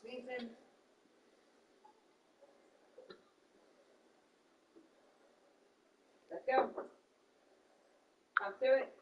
Nathan. Let's go. Up to it.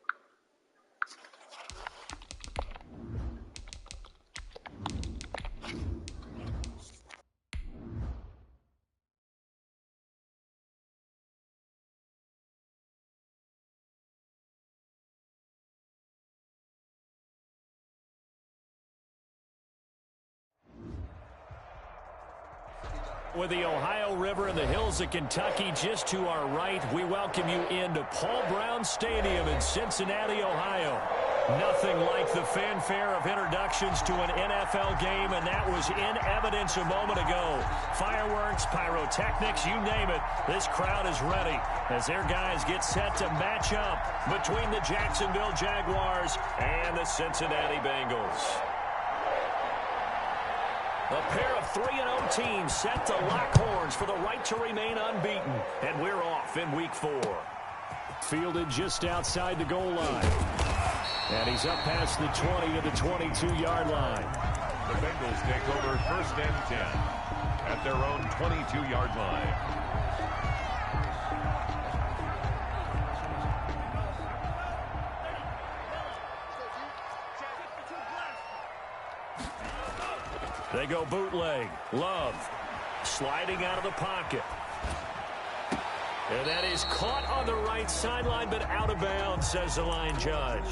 With the Ohio River and the hills of Kentucky just to our right, we welcome you into Paul Brown Stadium in Cincinnati, Ohio. Nothing like the fanfare of introductions to an NFL game, and that was in evidence a moment ago. Fireworks, pyrotechnics, you name it, this crowd is ready as their guys get set to match up between the Jacksonville Jaguars and the Cincinnati Bengals. A pair of 3-0 teams set to lock horns for the right to remain unbeaten. And we're off in week 4. Fielded just outside the goal line. And he's up past the 20 to the 22-yard line. The Bengals take over 1st and 10 at their own 22-yard line. They go bootleg. Love sliding out of the pocket. And that is caught on the right sideline, but out of bounds, says the line judge.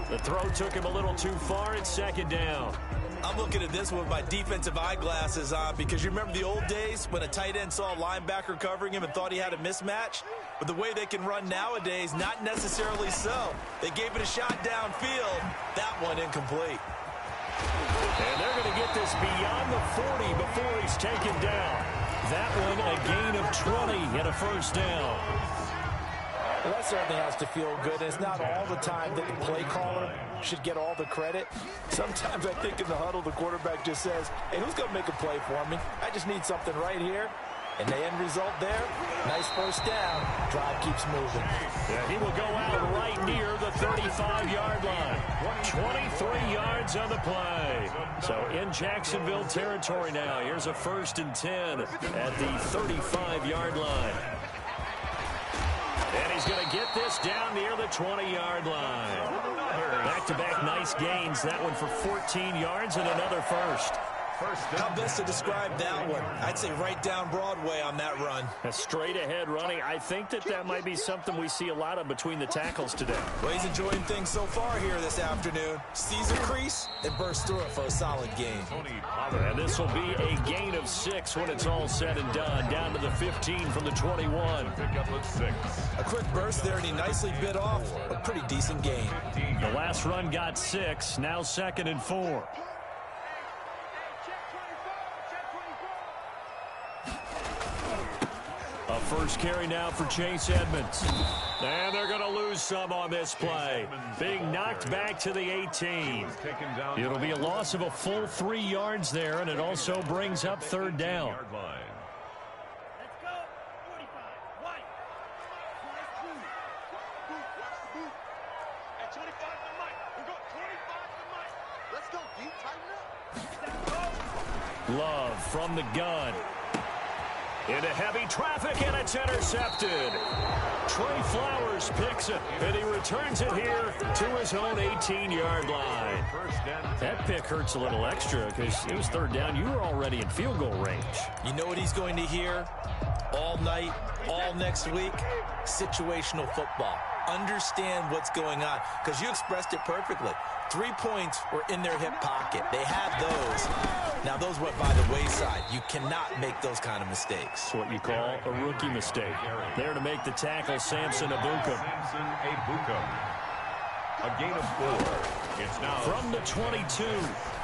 The throw took him a little too far. It's 2nd down. I'm looking at this one with my defensive eyeglasses on because you remember the old days when a tight end saw a linebacker covering him and thought he had a mismatch? But the way they can run nowadays, not necessarily so. They gave it a shot downfield. That one incomplete. And they're going to get this beyond the 40 before he's taken down. That one a gain of 20 and a 1st down. Well, that certainly has to feel good. It's not all the time that the play caller should get all the credit. Sometimes I think in the huddle the quarterback just says, hey, who's going to make a play for me? I just need something right here. And the end result there, nice 1st down. Drive keeps moving. Yeah, he will go out right near the 35-yard line. 23 yards on the play. So in Jacksonville territory now. Here's a 1st and 10 at the 35-yard line. And he's going to get this down near the 20-yard line. Back-to-back nice gains. That one for 14 yards and another 1st. How best to describe that one? I'd say right down Broadway on that run. A straight-ahead running. I think that might be something we see a lot of between the tackles today. Well, he's enjoying things so far here this afternoon. Sees a crease and bursts through it for a solid gain. And this will be a gain of 6 when it's all said and done. Down to the 15 from the 21. Pick up at 6. A quick burst there, and he nicely bit off a pretty decent gain. The last run got 6. Now 2nd and 4. A first carry now for Chase Edmonds. And they're going to lose some on this play. Being knocked back to the 18. It'll be a loss of a full 3 yards there, and it also brings up 3rd down. Love from the gun. Into heavy traffic, and it's intercepted. Trey Flowers picks it, and he returns it here to his own 18-yard line. That pick hurts a little extra because it was 3rd down. You were already in field goal range. You know what he's going to hear all night, all next week? Situational football. Understand what's going on because you expressed it perfectly. 3 points were in their hip pocket. They had those. Now, those went by the wayside. You cannot make those kind of mistakes. It's what you call a rookie mistake. There to make the tackle, Samson Abuka. A gain of 4. It's now from the 22,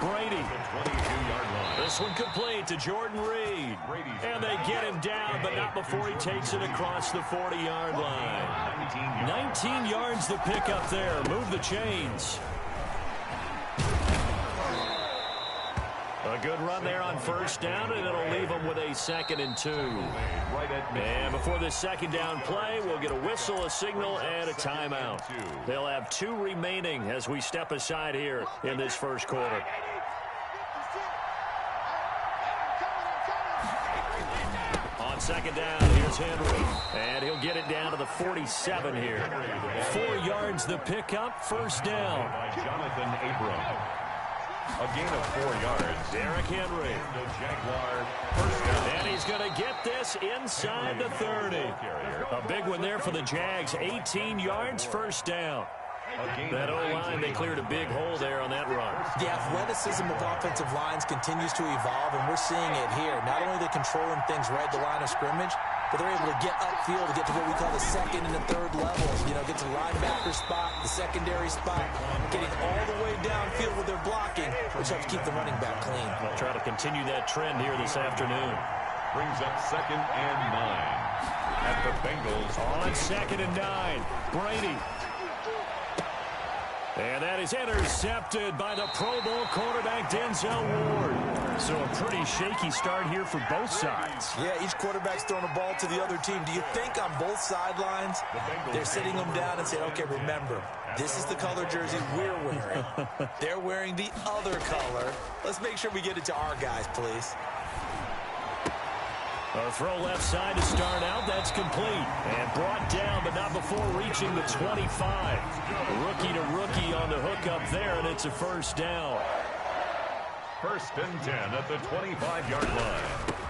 Brady. The 22-yard line. This one complete to Jordan Reed. And they get him down, but not before he takes it across the 40-yard line. 19 yards the pick up there. Move the chains. A good run there on 1st down, and it'll leave them with a 2nd and 2. And before this 2nd down play, we'll get a whistle, a signal, and a timeout. They'll have 2 remaining as we step aside here in this 1st quarter. second down. Here's Henry. And he'll get it down to the 47 here. 4 yards the pickup, first down. By Jonathan Abram. A gain of 4 yards. Derrick Henry. The Jaguar first down. And he's going to get this inside the 30. A big one there for the Jags. 18 yards, first down. That O-line, they cleared a big hole there on that run. The athleticism of offensive lines continues to evolve, and we're seeing it here. Not only are they controlling things right at the line of scrimmage, but they're able to get upfield to get to what we call the second and the third levels. You know, get to the linebacker spot, the secondary spot, getting all the way downfield with their blocking, which helps keep the running back clean. We'll try to continue that trend here this afternoon. Brings up 2nd and 9 at the Bengals. On 2nd and 9, Brady. And that is intercepted by the Pro Bowl quarterback, Denzel Ward. So a pretty shaky start here for both sides. Yeah, each quarterback's throwing a ball to the other team. Do you think on both sidelines they're sitting them down and saying, okay, remember, this is the color jersey we're wearing. They're wearing the other color. Let's make sure we get it to our guys, please. A throw left side to start out. That's complete. And brought down, but not before reaching the 25. Rookie to rookie on the hook up there, and it's a first down. 1st and 10 at the 25-yard line.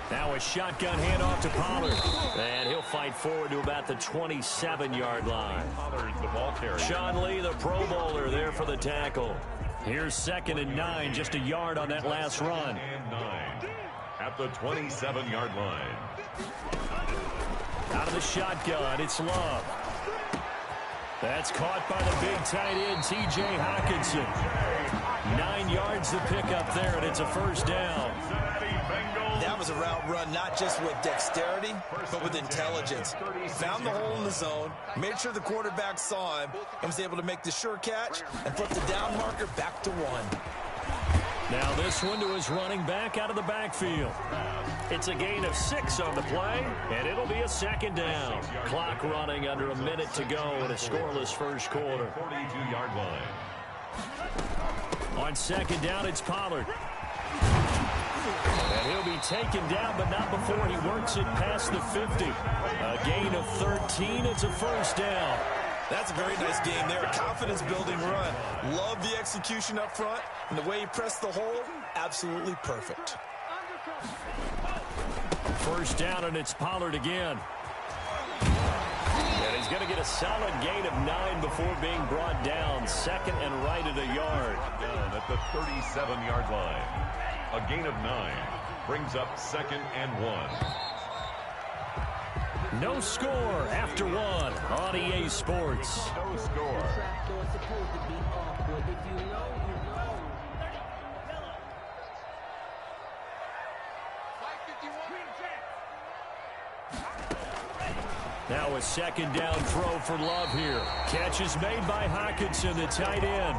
Now a shotgun handoff to Pollard. And he'll fight forward to about the 27-yard line. Pollard's the ball carrier. Sean Lee, the Pro Bowler, there for the tackle. Here's 2nd and 9, just a yard on that last run. And 9 at the 27-yard line. Out of the shotgun, it's Love. That's caught by the big tight end, T.J. Hawkinson. 9 yards to pick up there, and it's a first down. That was a route run, not just with dexterity, but with intelligence. Found the hole in the zone, made sure the quarterback saw him, and was able to make the sure catch and flip the down marker back to 1. Now this one to his running back out of the backfield. It's a gain of 6 on the play, and it'll be a second down. Clock running under a minute to go in a scoreless first quarter. 42-yard line. On second down, it's Pollard. And he'll be taken down, but not before he works it past the 50. A gain of 13, it's a first down. That's a very nice game there. A confidence-building run. Love the execution up front. And the way he pressed the hole, absolutely perfect. First down, and it's Pollard again. And he's going to get a solid gain of 9 before being brought down. 2nd and right at a yard. Down at the 37-yard line. A gain of 9 brings up 2nd and 1. No score after 1 on EA Sports. No score. Now a second down throw for Love here. Catch is made by Hawkinson, the tight end.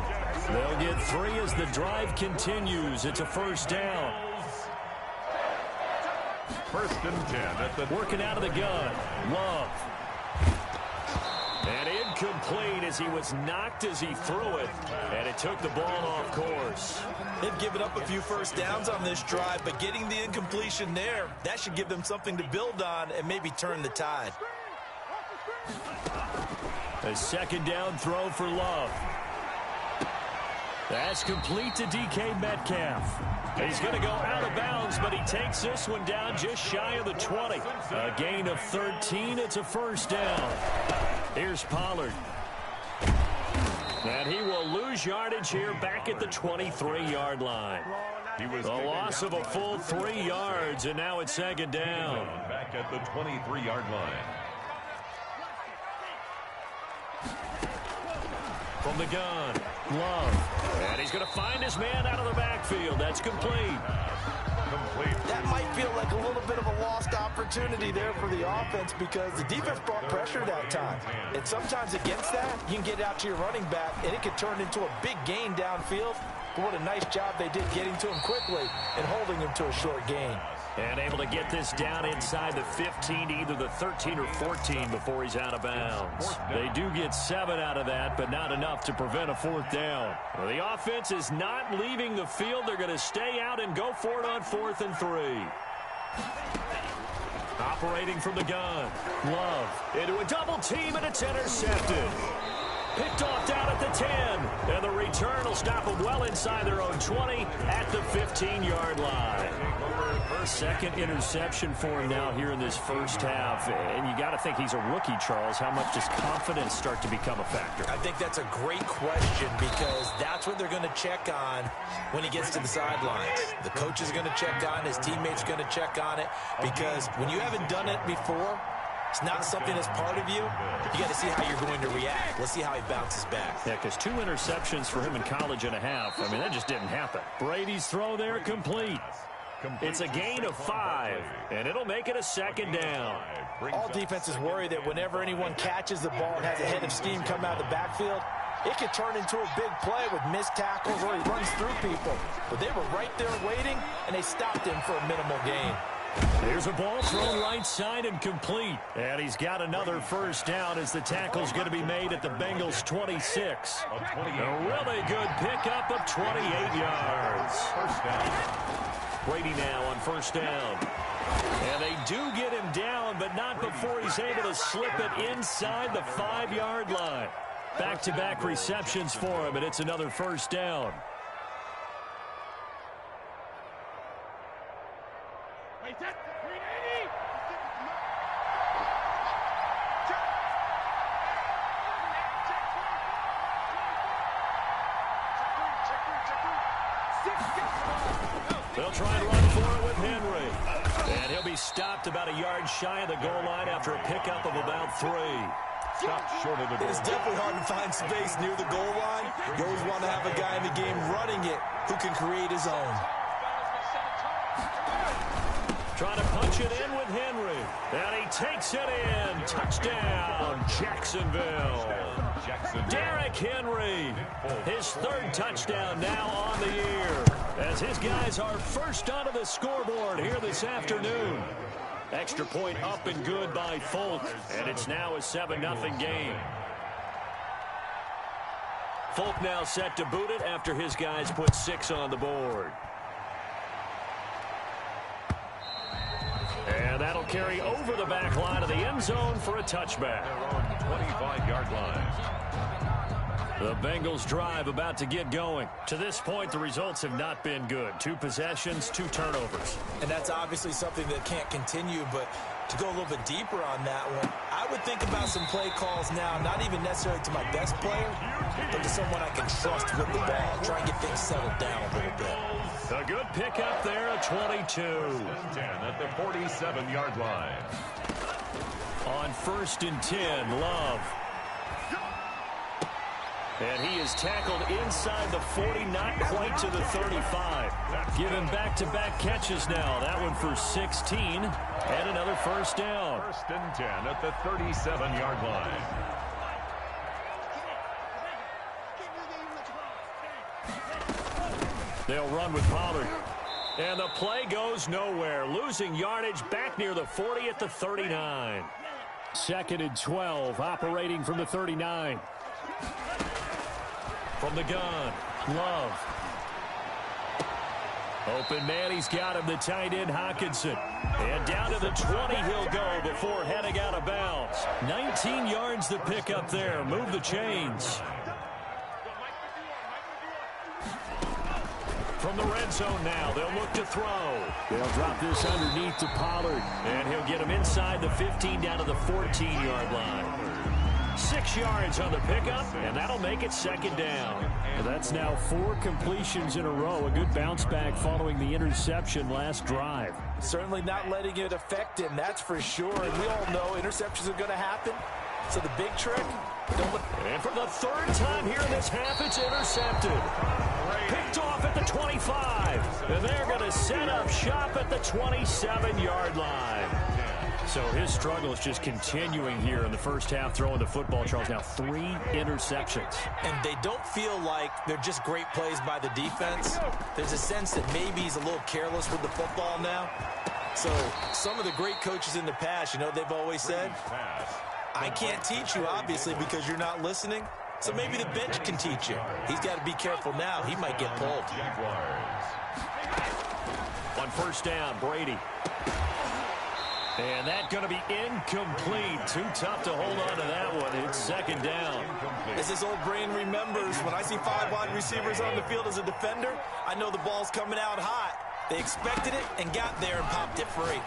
They'll get 3 as the drive continues. It's a first down. 1st and 10 at the... Working out of the gun. Love. And incomplete as he was knocked as he threw it. And it took the ball off course. They've given up a few first downs on this drive, but getting the incompletion there, that should give them something to build on and maybe turn the tide. A second down throw for Love. That's complete to DK Metcalf. He's going to go out of bounds, but he takes this one down just shy of the 20. A gain of 13. It's a first down. Here's Pollard. And he will lose yardage here back at the 23-yard line. A loss of a full 3 yards, and now it's second down. Back at the 23-yard line. From the gun, Love. And he's going to find his man out of the backfield. That's complete. That might feel like a little bit of a lost opportunity there for the offense because the defense brought pressure that time. And sometimes against that, you can get out to your running back, and it could turn into a big gain downfield. But what a nice job they did getting to him quickly and holding him to a short gain. And able to get this down inside the 15 to either the 13 or 14 before he's out of bounds. They do get 7 out of that, but not enough to prevent a fourth down. Well, the offense is not leaving the field. They're going to stay out and go for it on 4th and 3. Operating from the gun. Love into a double team, and it's intercepted. Picked off down at the 10. And the return will stop them well inside their own 20 at the 15-yard line. Second interception for him now here in this first half. And you got to think he's a rookie, Charles. How much does confidence start to become a factor? I think that's a great question because that's what they're going to check on when he gets to the sidelines. The coach is going to check on it. His teammates are going to check on it because when you haven't done it before, it's not something that's part of you. You got to see how you're going to react. Let's see how he bounces back. Yeah, because 2 interceptions for him in college and a half. I mean, that just didn't happen. Brady's throw there complete. It's a gain of 5, and it'll make it a second down. All defenses worry that whenever anyone catches the ball and has a head of steam come out of the backfield, it could turn into a big play with missed tackles or he runs through people. But they were right there waiting, and they stopped him for a minimal gain. Here's a ball thrown right side and complete. And he's got another first down as the tackle's going to be made at the Bengals 26. A really good pickup of 28 yards. First down. Brady now on first down. And they do get him down, but not before he's able to slip it inside the 5-yard line. Back-to-back receptions for him, and it's another first down. They'll try and run for it with Henry. And he'll be stopped about a yard shy of the goal line after a pickup of about 3. Stopped short of the goal. It's definitely hard to find space near the goal line. You always want to have a guy in the game running it who can create his own. Trying to punch it in with Henry. And he takes it in. Touchdown, Jacksonville. Derrick Henry, his 3rd touchdown now on the year, as his guys are first onto the scoreboard here this afternoon. Extra point up and good by Folk, and it's now a 7-0 game. Folk now set to boot it after his guys put 6 on the board. And that'll carry over the back line of the end zone for a touchback. 25-yard line. The Bengals drive about to get going. To this point, the results have not been good. 2 possessions, 2 turnovers. And that's obviously something that can't continue, but to go a little bit deeper on that one, I would think about some play calls now, not even necessarily to my best player, but to someone I can trust with the ball. Try and get things settled down a little bit. A good pickup there at 22. 10 at the 47-yard line. On 1st and 10, Love. And he is tackled inside the 40, not quite to the 35. Given back-to-back catches now. That one for 16, and another first down. 1st and 10 at the 37-yard line. They'll run with Pollard. And the play goes nowhere. Losing yardage back near the 40 at the 39. 2nd and 12, operating from the 39. From the gun, Love. Open man, he's got him, the tight end, Hockenson. And down to the 20 he'll go before heading out of bounds. 19 yards to pick up there. Move the chains. From the red zone now, they'll look to throw. They'll drop this underneath to Pollard. And he'll get him inside the 15 down to the 14-yard line. 6 yards on the pickup, and that'll make it 2nd down. And that's now 4 completions in a row. A good bounce back following the interception last drive. Certainly not letting it affect him, that's for sure. And we all know interceptions are going to happen. So the big trick, don't look. And for the 3rd time here in this half, it's intercepted. Picked off at the 25. And they're going to set up shop at the 27-yard line. So his struggle is just continuing here in the first half, throwing the football, Charles. Now 3 interceptions. And they don't feel like they're just great plays by the defense. There's a sense that maybe he's a little careless with the football now. So some of the great coaches in the past, you know, they've always said, I can't teach you, obviously, because you're not listening. So maybe the bench can teach you. He's got to be careful now. He might get pulled. On first down, Brady. And that's going to be incomplete. Too tough to hold on to that one. It's second down. As his old brain remembers, when I see 5 wide receivers on the field as a defender, I know the ball's coming out hot. They expected it and got there and popped it free.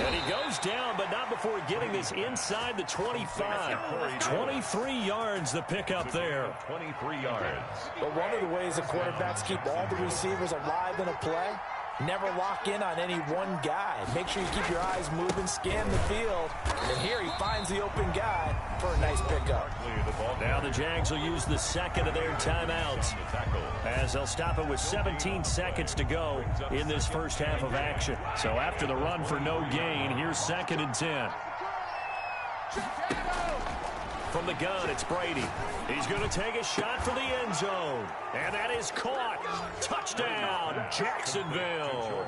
And he goes down, but not before getting this inside the 25. 23 yards the pickup there. 23 yards. But one of the ways the quarterbacks keep all the receivers alive in a play, never lock in on any one guy. Make sure you keep your eyes moving, scan the field. And here he finds the open guy for a nice pickup. Now the Jags will use the second of their timeouts as they'll stop it with 17 seconds to go in this first half of action. So after the run for no gain, here's second and 10. From the gun, it's Brady. He's going to take a shot for the end zone. And that is caught. Touchdown, Jacksonville.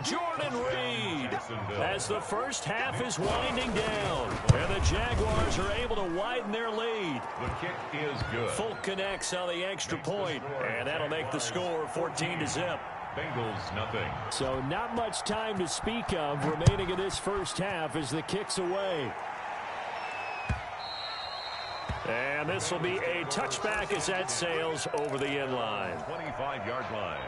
Jordan Reed as the first half is winding down. And the Jaguars are able to widen their lead. The kick is good. Folk connects on the extra point, and that'll make the score 14-0. Bengals nothing. So not much time to speak of remaining in this first half as the kick's away. And this will be a touchback as that sails over the end line. 25-yard line.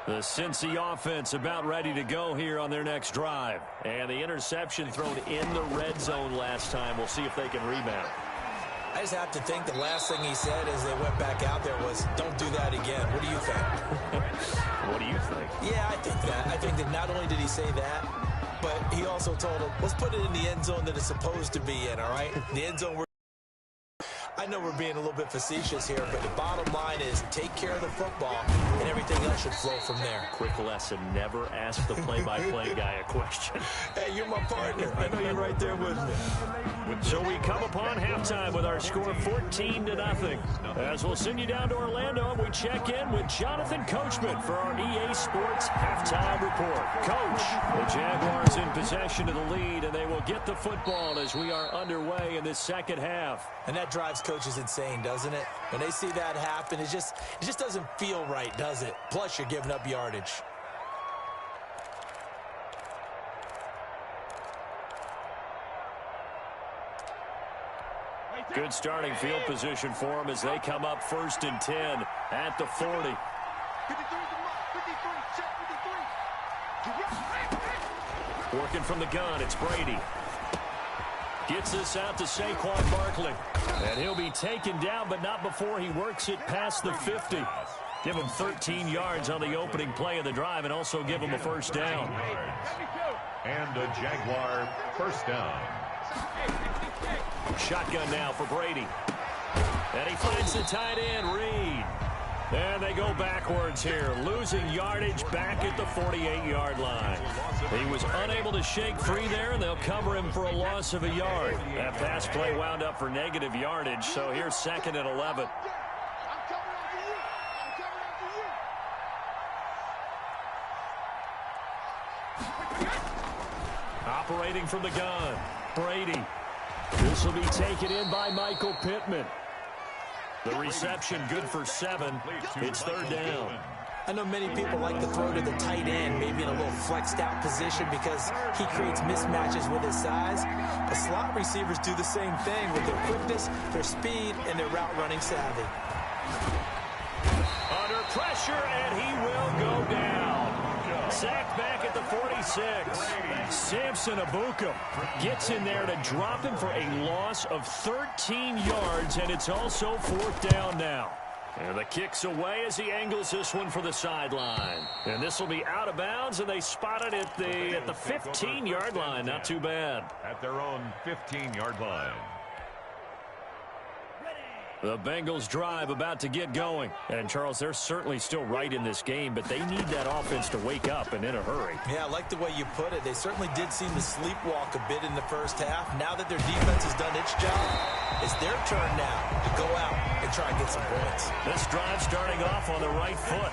The Cincy offense about ready to go here on their next drive. And the interception thrown in the red zone last time. We'll see if they can rebound. I just have to think the last thing he said as they went back out there was, don't do that again. What do you think? What do you think? Yeah, I think that. I think that not only did he say that, but he also told him, let's put it in the end zone that it's supposed to be in, all right? The end zone I know we're being a little bit facetious here, but the bottom line is take care of the football, and everything else should flow from there. Quick lesson, never ask the play-by-play guy a question. Hey, you're my partner. I know you're right there with me. So we come upon halftime with our score 14-0. As we'll send you down to Orlando, and we check in with Jonathan Coachman for our EA Sports Halftime Report. Coach, the Jaguars in possession of the lead, and they will get the football as we are underway in this second half. And that drives coaches insane, doesn't it? When they see that happen, it just doesn't feel right, does it? Plus, you're giving up yardage. Good starting field position for them as they come up first and 10 at the 40. Working from the gun, it's Brady. Gets this out to Saquon Barkley. And he'll be taken down, but not before he works it past the 50. Give him 13 yards on the opening play of the drive and also give him a first down. And a Jaguar first down. Shotgun now for Brady. And he finds the tight end, Reed. And they go backwards here, losing yardage back at the 48-yard line. He was unable to shake free there, and they'll cover him for a loss of a yard. That pass play wound up for negative yardage, so here's second and 11. Operating from the gun, Brady. This will be taken in by Michael Pittman. The reception good for 7. It's third down. I know many people like to throw to the tight end, maybe in a little flexed out position because he creates mismatches with his size. But slot receivers do the same thing with their quickness, their speed, and their route running savvy. Under pressure, and he will go down. Sacked back at the 46. Samson Abuka gets in there to drop him for a loss of 13 yards, and it's also fourth down now. And the kick's away as he angles this one for the sideline. And this will be out of bounds, and they spot it at the 15-yard line. Not too bad. At their own 15-yard line. The Bengals drive about to get going. And, Charles, they're certainly still right in this game, but they need that offense to wake up and in a hurry. Yeah, I like the way you put it. They certainly did seem to sleepwalk a bit in the first half. Now that their defense has done its job, it's their turn now to go out and try and get some points. This drive starting off on the right foot,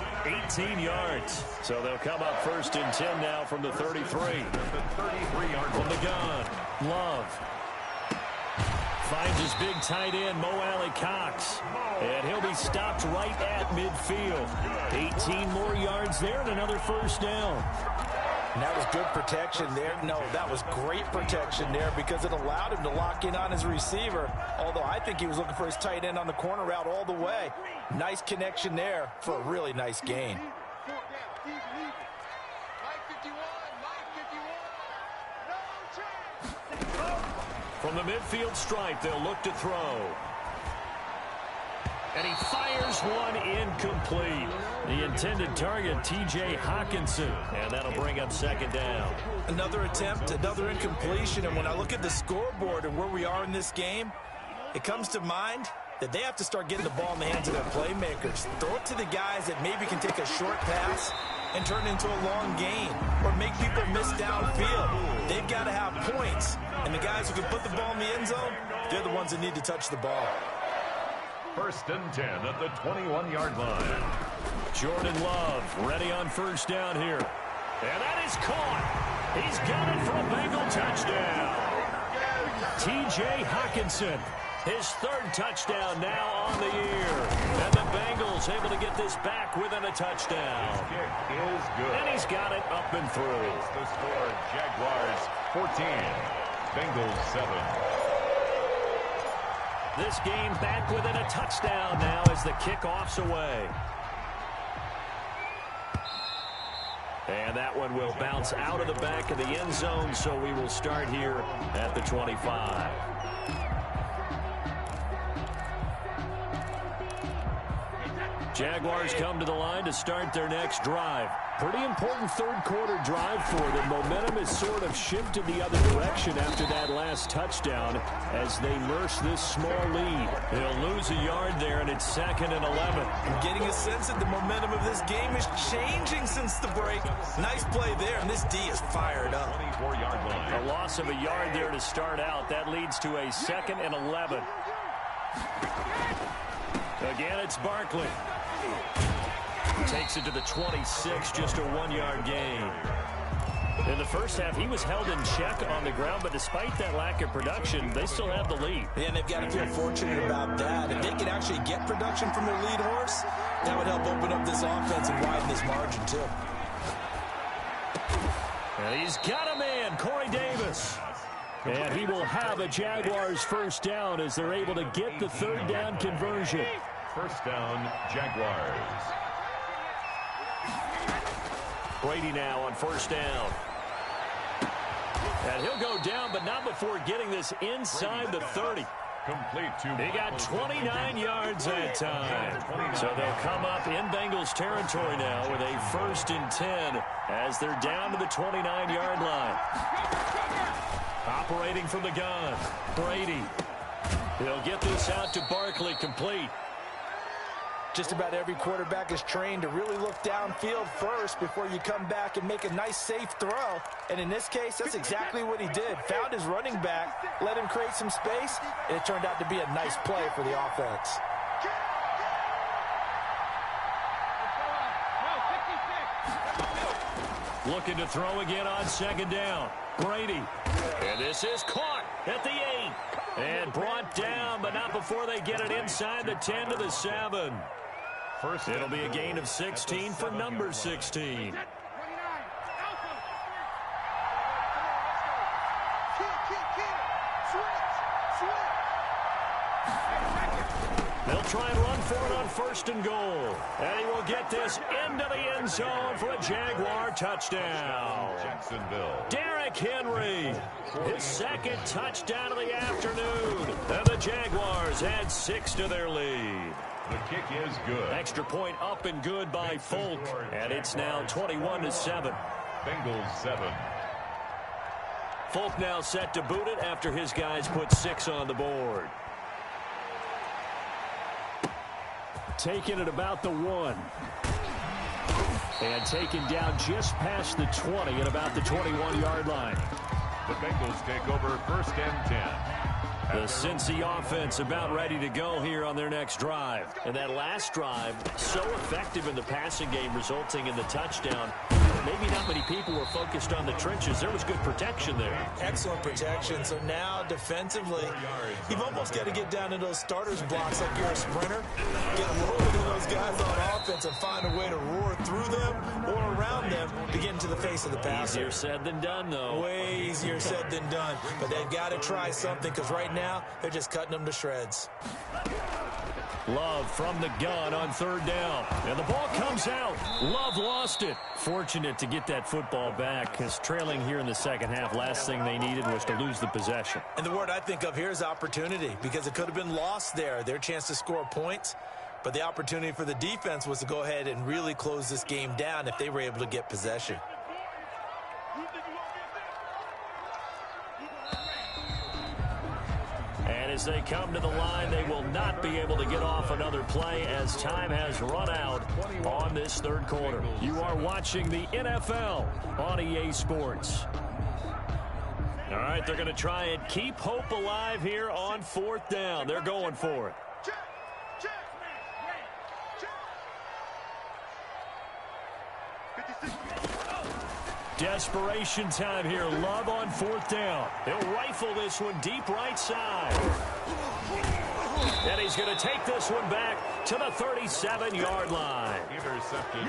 18 yards. So they'll come up first and 10 now from the 33. The 33-yard From the gun, Love. finds his big tight end, Mo Alley-Cox. And he'll be stopped right at midfield. 18 more yards there and another first down. And that was good protection there. No, that was great protection there because it allowed him to lock in on his receiver. Although I think he was looking for his tight end on the corner route all the way. Nice connection there for a really nice gain. From the midfield stripe, they'll look to throw. And he fires one incomplete. The intended target, T.J. Hawkinson. And that'll bring up second down. Another attempt, another incompletion. And when I look at the scoreboard and where we are in this game, it comes to mind that they have to start getting the ball in the hands of their playmakers. Throw it to the guys that maybe can take a short pass and turn it into a long gain or make people miss downfield. They've got to have points. And the guys who can put the ball in the end zone, they're the ones that need to touch the ball. 1st and 10 at the 21-yard line. Jordan Love ready on first down here. And that is caught. He's got it for a Bengal touchdown. T.J. Hawkinson, his 3rd touchdown now on the year. And the Bengals able to get this back within a touchdown. His kick is good. And he's got it up and through. It's the score, Jaguars 14, Bengals 7. This game back within a touchdown now as the kickoff's away. And that one will bounce out of the back of the end zone, so we will start here at the 25. Jaguars come to the line to start their next drive. Pretty important 3rd quarter drive for them. Momentum has sort of shifted the other direction after that last touchdown as they nurse this small lead. They'll lose a yard there, and it's 2nd and 11. I'm getting a sense that the momentum of this game is changing since the break. Nice play there, and this D is fired up. 24-yard line. A loss of a yard there to start out. That leads to a 2nd and 11. Again, it's Barkley. Takes it to the 26, just a 1-yard gain. In the first half, he was held in check on the ground, but despite that lack of production, they still have the lead. Yeah, and they've got to feel fortunate about that. If they can actually get production from their lead horse, that would help open up this offense and widen this margin, too. And he's got a man, Corey Davis. And he will have a Jaguars first down as they're able to get the 3rd down conversion. First down, Jaguars. Brady now on first down. And he'll go down, but not before getting this inside the 30. Complete to He got 29 yards that time. So they'll come up in Bengals territory now with a 1st and 10 as they're down to the 29-yard line. Operating from the gun, Brady. He'll get this out to Barkley, complete. Just about every quarterback is trained to really look downfield first before you come back and make a nice, safe throw. And in this case, that's exactly what he did. Found his running back, let him create some space, and it turned out to be a nice play for the offense. Looking to throw again on 2nd down. Brady. And this is caught at the 8. And brought down, but not before they get it inside the 10 to the 7. It'll be a gain of 16 for number 16. They'll try and run for it on 1st and goal. And he will get this into the end zone for a Jaguar touchdown. Jacksonville. Derrick Henry, his 2nd touchdown of the afternoon. And the Jaguars add 6 to their lead. The kick is good. Extra point up and good by Folk. And it's now 21-7. Bengals 7. Folk now set to boot it after his guys put 6 on the board. Taking it about the 1. And taken down just past the 20 at about the 21-yard line. The Bengals take over 1st and 10. The Cincy offense about ready to go here on their next drive. And that last drive, so effective in the passing game, resulting in the touchdown. maybe not many people were focused on the trenches. There was good protection there. Excellent protection. So now defensively, you've almost got to get down to those starters blocks like you're a sprinter. Get a little bit of those guys on offense and find a way to roar through them or around them to get into the face of the passer. Easier said than done, though. Way easier said than done. But they've got to try something because right now they're just cutting them to shreds. Love from the gun on third down. And the ball comes out. Love lost it. Fortunate to get that football back because trailing here in the second half, last thing they needed was to lose the possession. And the word I think of here is opportunity because it could have been lost there. Their chance to score points. But the opportunity for the defense was to go ahead and really close this game down if they were able to get possession. And as they come to the line, they will not be able to get off another play as time has run out on this third quarter. You are watching the NFL on EA Sports. All right, they're going to try and keep hope alive here on fourth down. They're going for it. Desperation time here. Love on fourth down. He'll rifle this one deep right side. And he's going to take this one back to the 37-yard line.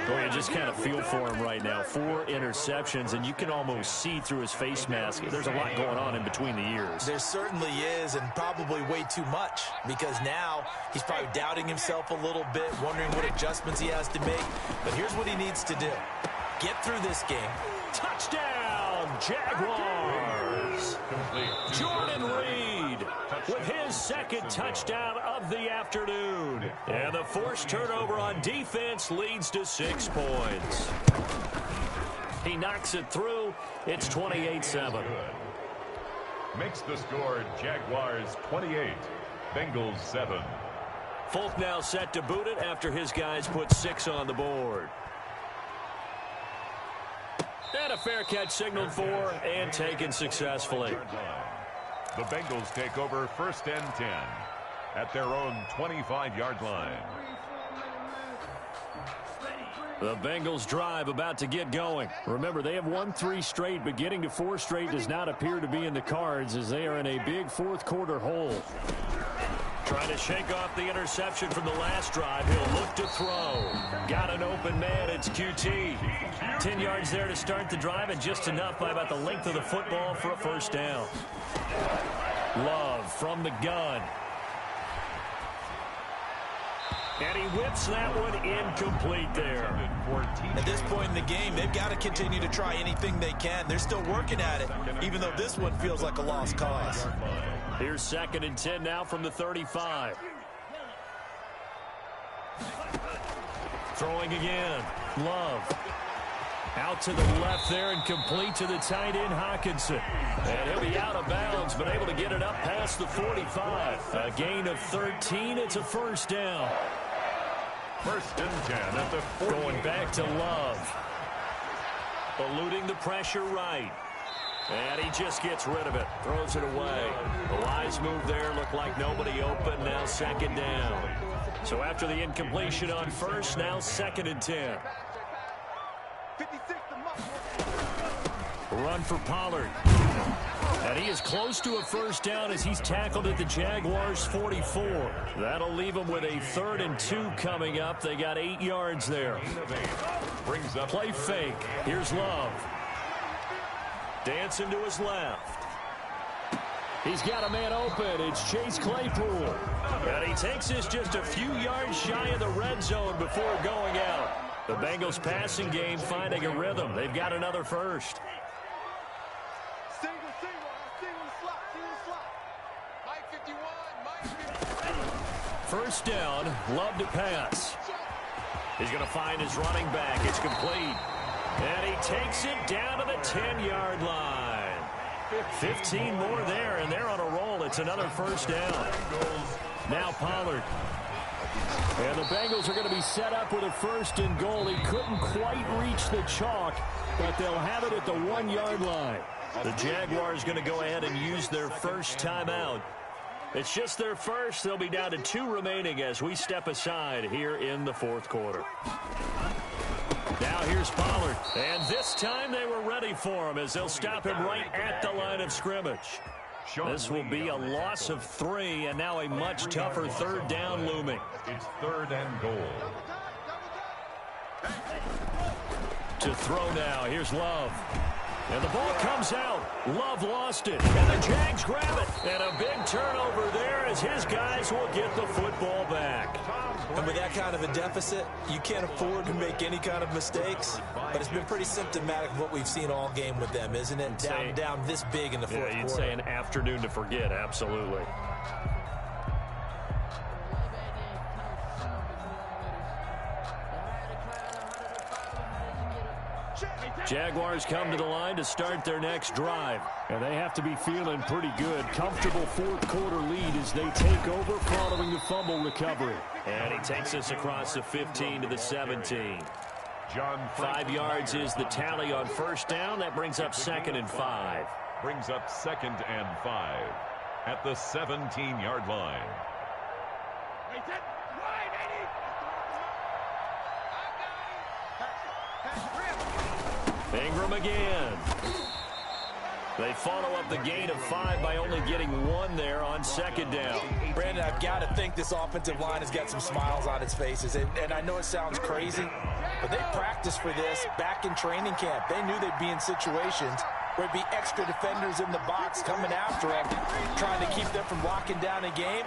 Boy, you just kind of feel for him right now. 4 interceptions, and you can almost see through his face mask. There's a lot going on in between the ears. There certainly is, and probably way too much, because now he's probably doubting himself a little bit, wondering what adjustments he has to make. But here's what he needs to do. Get through this game. Touchdown, Jaguars. Jordan Reed with his second touchdown of the afternoon. And the forced turnover on defense leads to 6 points. He knocks it through. It's 28-7. Makes the score Jaguars 28, Bengals 7. Folk now set to boot it after his guys put 6 on the board. And a fair catch signaled for and taken successfully. The Bengals take over first and 10 at their own 25-yard line. The Bengals drive about to get going. Remember, they have won 3 straight, but getting to 4 straight does not appear to be in the cards as they are in a big fourth quarter hole. Trying to shake off the interception from the last drive. He'll look to throw. Got an open man. It's QT. 10 yards there to start the drive, and just enough by about the length of the football for a first down. Love from the gun. And he whips that one incomplete there. At this point in the game, they've got to continue to try anything they can. They're still working at it, even though this one feels like a lost cause. Here's second and 10 now from the 35. Throwing again. Love. Out to the left there and complete to the tight end, Hawkinson. And he'll be out of bounds, but able to get it up past the 45. A gain of 13. It's a first down. First and 10 at the 40. Going back to Love. Eluding the pressure right. And he just gets rid of it. Throws it away. A wise move there. Looked like nobody open. Now second down. So after the incompletion on first, now second and 10. Run for Pollard. And he is close to a first down as he's tackled at the Jaguars' 44. That'll leave him with a 3rd and 2 coming up. They got 8 yards there. Brings up Play fake. Here's Love. Dancing to his left. He's got a man open. It's Chase Claypool. And he takes this just a few yards shy of the red zone before going out. The Bengals passing game finding a rhythm. They've got another first. First down, Love to pass. He's going to find his running back. It's complete. And he takes it down to the 10-yard line. 15 more there, and they're on a roll. It's another first down. Now Pollard. And the Bengals are going to be set up with a 1st and goal. He couldn't quite reach the chalk, but they'll have it at the 1-yard line. The Jaguars going to go ahead and use their first timeout. It's just their first. They'll be down to 2 remaining as we step aside here in the fourth quarter. Now here's Pollard. And this time they were ready for him as they'll stop him right at the line of scrimmage. This will be a loss of 3, and now a much tougher third down looming. It's 3rd and goal. To throw now, here's Love. And the ball comes out. Love lost it. And the Jags grab it. And a big turnover there as his guys will get the football back. And with that kind of a deficit, you can't afford to make any kind of mistakes. But it's been pretty symptomatic of what we've seen all game with them, isn't it? Down this big in the fourth quarter. You'd say an afternoon to forget, absolutely. Jaguars come to the line to start their next drive. And they have to be feeling pretty good. Comfortable fourth quarter lead as they take over following the fumble recovery. And he takes us across the 15 to the 17. 5 yards is the tally on first down. That brings up 2nd and 5. Brings up 2nd and 5 at the 17-yard line. Ingram again. They follow up the gain of 5 by only getting 1 there on 2nd down. Brandon, I've got to think this offensive line has got some smiles on its faces. And I know it sounds crazy, but they practiced for this back in training camp. They knew they'd be in situations where it'd be extra defenders in the box coming after them, trying to keep them from locking down a game.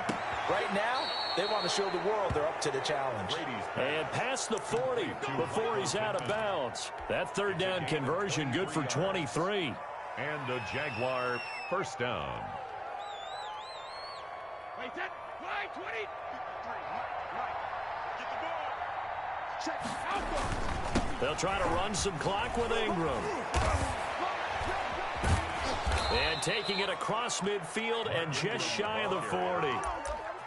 Right now, they want to show the world they're up to the challenge. And past the 40 before he's out of bounds. That third down conversion good for 23. And a Jaguar first down. They'll try to run some clock with Ingram. And taking it across midfield and just shy of the 40.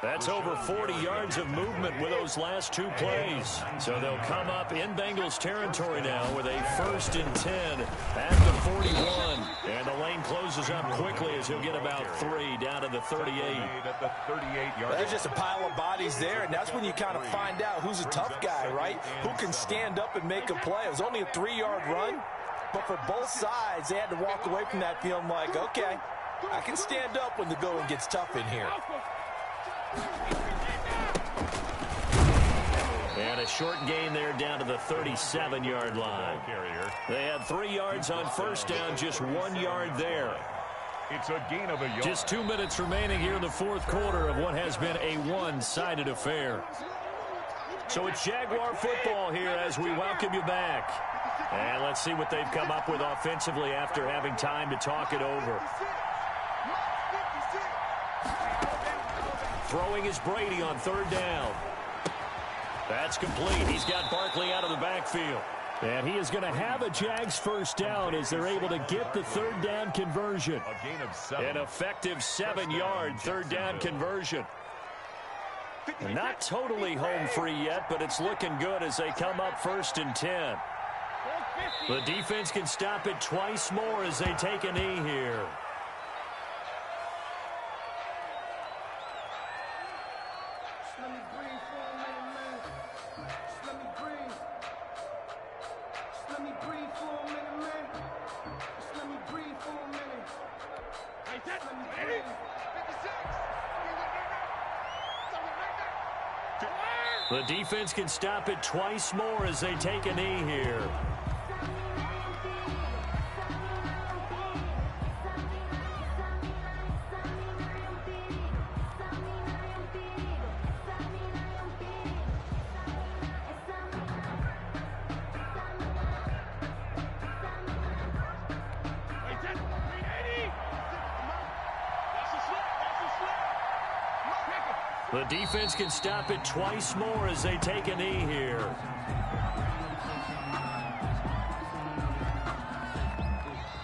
That's over 40 yards of movement with those last 2 plays. So they'll come up in Bengals territory now with a 1st and 10 at the 41. And the lane closes up quickly as he'll get about 3 down to the 38. At the 38-yard. There's just a pile of bodies there, and that's when you kind of find out who's a tough guy, right? Who can stand up and make a play. It was only a 3-yard run, but for both sides, they had to walk away from that feeling like, okay, I can stand up when the going gets tough in here. And a short gain there down to the 37-yard line. They had 3 yards on first down, just 1 yard there. It's a gain of a yard. Just 2 minutes remaining here in the fourth quarter of what has been a one-sided affair. So it's Jaguar football here as we welcome you back. And let's see what they've come up with offensively after having time to talk it over. Throwing is Brady on third down. That's complete. He's got Barkley out of the backfield. And he is going to have a Jags first down as they're able to get the third down conversion. A gain of 7. An effective 7-yard third down conversion. Not totally home free yet, but it's looking good as they come up 1st and 10. The defense can stop it twice more as they take a knee here. The defense can stop it twice more as they take a knee here. The defense can stop it twice more as they take a knee here.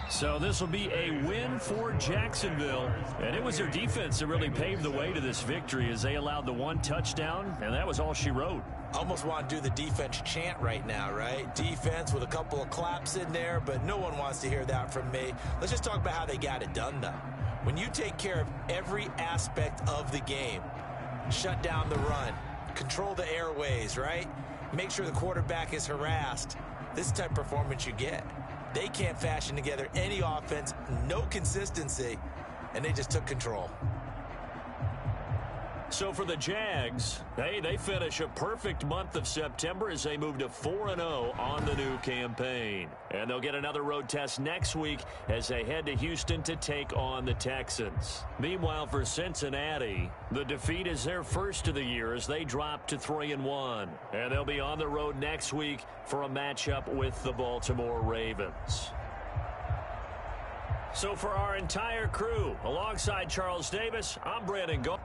So this will be a win for Jacksonville. And it was their defense that really paved the way to this victory as they allowed the 1 touchdown, and that was all she wrote. Almost want to do the defense chant right now, right? Defense with a couple of claps in there, but no one wants to hear that from me. Let's just talk about how they got it done, though. When you take care of every aspect of the game, shut down the run, control the airways, right? Make sure the quarterback is harassed. this type of performance you get. They can't fashion together any offense, no consistency, and they just took control. So for the Jags, they finish a perfect month of September as they move to 4-0 on the new campaign. And they'll get another road test next week as they head to Houston to take on the Texans. Meanwhile, for Cincinnati, the defeat is their first of the year as they drop to 3-1. And they'll be on the road next week for a matchup with the Baltimore Ravens. So for our entire crew, alongside Charles Davis, I'm Brandon Gold.